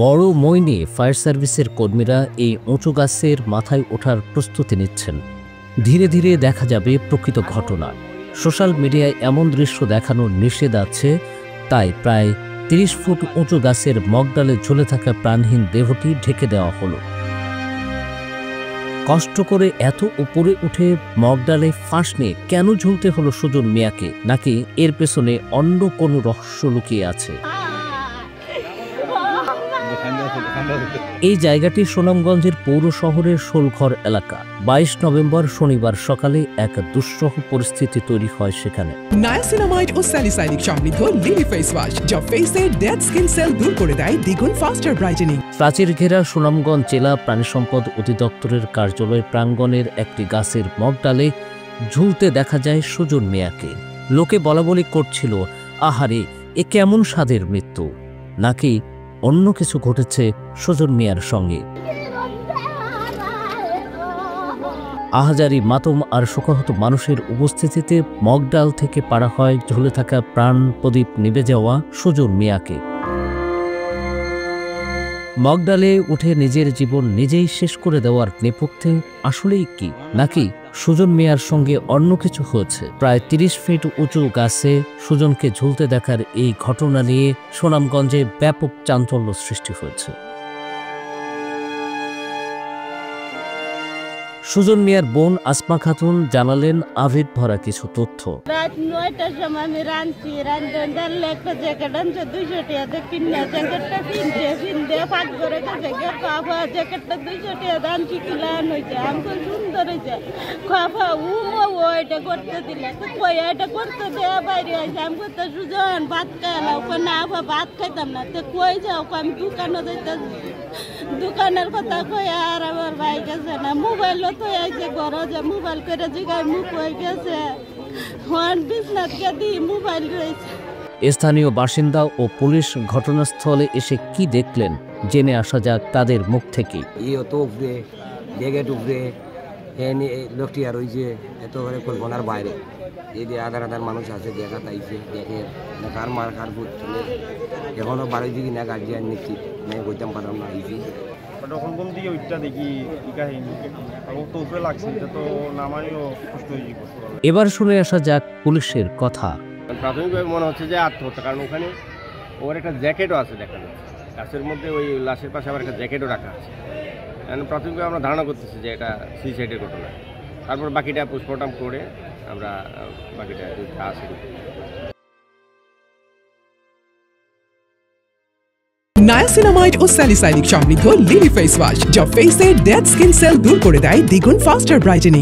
বড় মই নিয়ে ফায়ার সার্ভিসের কর্মীরা এই উঁচু গাছের মাথায় ওঠার প্রস্তুতি নিচ্ছেন। ধীরে ধীরে দেখা যাবে প্রকৃত ঘটনা। সোশ্যাল মিডিয়ায় এমন দৃশ্য দেখানো নিষেধ আছে, তাই প্রায় ৩০ ফুট উঁচু গাছের মগডালে ঝুলে থাকা প্রাণহীন দেহটি ঢেকে দেওয়া হলো। কষ্ট করে এত উপরে উঠে মগডালে ফাঁস নিয়ে কেন ঝুলতে হলো সুজন মিয়াকে? নাকি এর পেছনে অন্য কোনো রহস্য লুকিয়ে আছে? এই জায়গাটি সুনামগঞ্জের পৌর শহরের শোলঘর এলাকা। ২২ নভেম্বর শনিবার সকালে এক দুঃসহ পরিস্থিতি তৈরি হয় সেখানে। নায়াসিনামাইড ও স্যালিসাইলিক সমৃদ্ধ লিলি ফেস ওয়াশ, যা ফেসের ডেড স্কিন সেল দূর করে দেয় দ্বিগুণ ফাস্টার ব্রাইটেনিং। প্রাচীর ঘেরা সুনামগঞ্জ জেলা প্রাণী সম্পদ অধিদপ্তরের কার্যালয় প্রাঙ্গণের একটি গাছের মগডালে ঝুলতে দেখা যায় সুজন মিয়াকে। লোকে বলাবলি করছিল, আহারে, এ কেমন স্বাদের মৃত্যু, নাকি অন্য কিছু ঘটেছে সুজন মিয়ার সঙ্গে। আহাজারি মাতম আর শোকাহত মানুষের উপস্থিতিতে মগডাল থেকে পাড়া হয় ঝুলে থাকা প্রাণ প্রদীপ নিভে যাওয়া সুজন মিয়াকে। মগডালে উঠে নিজের জীবন নিজেই শেষ করে দেওয়ার নেপথ্যে আসলেই কি, নাকি সুজন মিয়ার সঙ্গে অন্য কিছু হয়েছে? প্রায় ৩০ ফিট উঁচু গাছে সুজনকে ঝুলতে দেখার এই ঘটনা নিয়ে সুনামগঞ্জে ব্যাপক চাঞ্চল্য সৃষ্টি হয়েছে। সুজন মিয়ার বোন আসমা খাতুন জানালেন আবেগ ভরা কিছু তথ্য। রাত ৯টার সময় আমি রাঁধছি, রাঁধতে একটা জ্যাকেট আনছে ২০০ টাকা কিনে, জ্যাকেটটা কিনতে পাক করে গেছে, জ্যাকেটটা ২০০ টাকা আনছি, কিলান হয়েছে, আমাকে সুন্দর হয়েছে, খাফা ওইটা করতে দিলে এটা করতে দেওয়া বাইরে আছে। আমি তো সুজন ভাত খাইলাম, না ভাত খাইতাম না, তো কই যাও, আমি দোকানে যাইতেছি, দোকানের কথা কই আর আমার ভাই গেছে না, মোবাইলও তো আইছে ঘরে, যে মোবাইল করে জিগায় মুখ হয়ে গেছে, হন বিছনাত গেদি মোবাইল রয়েছে। স্থানীয় বাসিন্দা ও পুলিশ ঘটনাস্থলে এসে কি দেখলেন জেনে আসা যাক তাদের মুখ থেকে। উপরে জ্যাকেট উপরে লোকটি আর ওই যে এত করে কল্পনার বাইরে, এই যে আধার মানুষ আছে, দেখা তাইছে, দেখে কার মার কার ভূত চলে, এখনো বাড়ি দিকে না গার্জিয়ান নিচ্ছি, আমি বলতাম পারলাম না আইছি। যখন কোন দিকে ওইটা দেখি কি কাহিনী, তো উপরে লাগছে, এটা তো নামাইও কষ্ট হয়ে যাবে। এবার শুনে আসা যাক পুলিশের কথা। প্রাথমিকভাবে মনে হচ্ছে যে আত্মহত্যা, কারণ ওখানে ওর একটা জ্যাকেটও আছে দেখানো, গাছের মধ্যে ওই লাশের পাশে আবার একটা জ্যাকেটও রাখা আছে। প্রাথমিকভাবে আমরা ধারণা করতেছি যে এটা সুইসাইডের ঘটনা। তারপর বাকিটা পোস্টমর্টম করে আমরা বাকিটা আসি। নায়াসিনামাইড ও স্যালিসাইলিক সমৃদ্ধ লিলি ফেস ওয়াশ, যা ফেসের ডেড স্কিন সেল দূর করে দেয় দ্বিগুণ ফাস্টার ব্রাইটেনিং।